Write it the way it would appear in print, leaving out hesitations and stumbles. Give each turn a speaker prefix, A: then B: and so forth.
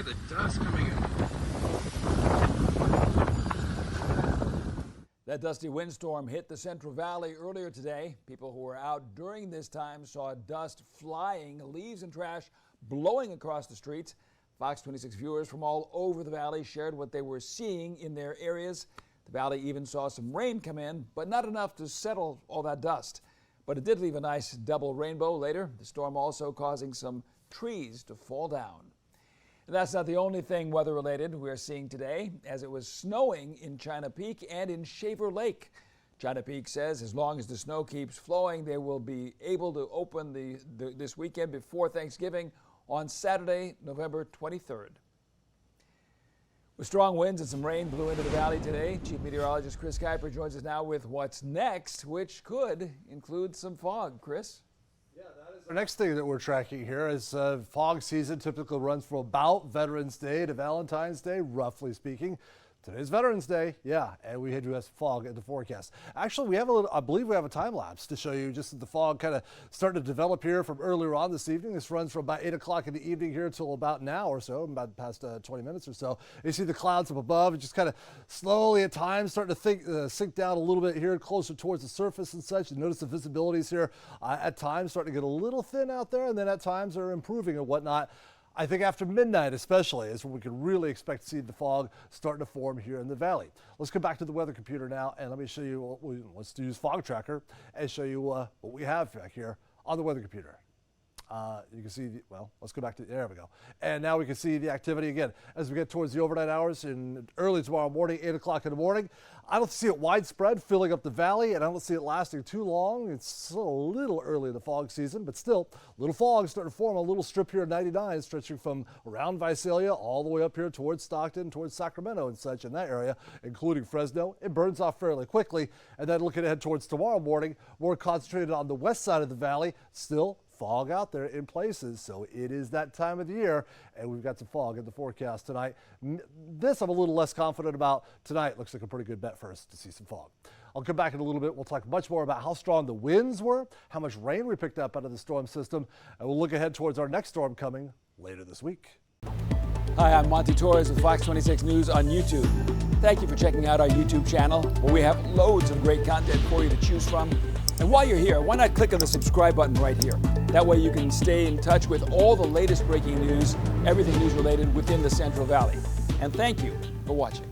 A: at the dust coming in.
B: That dusty windstorm hit the Central Valley earlier today. People who were out during this time saw dust flying, leaves and trash blowing across the streets. Fox 26 viewers from all over the valley shared what they were seeing in their areas. The valley even saw some rain come in, but not enough to settle all that dust. But it did leave a nice double rainbow later. The storm also causing some trees to fall down. And that's not the only thing weather-related we're seeing today, as it was snowing in China Peak and in Shaver Lake. China Peak says as long as the snow keeps flowing, they will be able to open this weekend before Thanksgiving on Saturday, November 23rd. With strong winds and some rain blew into the valley today, Chief Meteorologist Chris Kuiper joins us now with what's next, which could include some fog. Chris?
C: Yeah, that is our next thing that we're tracking here is fog season typically runs from about Veterans Day to Valentine's Day, roughly speaking. Today's Veterans Day, yeah, and we had U.S. fog in the forecast. Actually, we have I believe we have a time lapse to show you just as the fog kind of started to develop here from earlier on this evening. This runs from about 8 o'clock in the evening here until about now or so, about past 20 minutes or so. You see the clouds up above, just kind of slowly at times starting to sink down a little bit here, closer towards the surface and such. You notice the visibilities here at times starting to get a little thin out there, and then at times are improving and whatnot. I think after midnight especially is when we can really expect to see the fog starting to form here in the valley. Let's go back to the weather computer now and let me show you, let's use Fog Tracker and show you what we have back here on the weather computer. You can see, let's go back to, there we go. And now we can see the activity again as we get towards the overnight hours and early tomorrow morning, 8 o'clock in the morning. I don't see it widespread filling up the valley, and I don't see it lasting too long. It's still a little early in the fog season, but still, little fog starting to form a little strip here at 99, stretching from around Visalia all the way up here towards Stockton, towards Sacramento and such in that area, including Fresno. It burns off fairly quickly. And then looking ahead towards tomorrow morning, more concentrated on the west side of the valley, still fog out there in places, so it is that time of the year, and we've got some fog in the forecast tonight. This I'm a little less confident about. Tonight looks like a pretty good bet for us to see some fog. I'll come back in a little bit. We'll talk much more about how strong the winds were, how much rain we picked up out of the storm system, and we'll look ahead towards our next storm coming later this week.
B: Hi, I'm Monty Torres with Fox 26 News on YouTube. Thank you for checking out our YouTube channel, where we have loads of great content for you to choose from. And while you're here, why not click on the subscribe button right here? That way you can stay in touch with all the latest breaking news, everything news related within the Central Valley. And thank you for watching.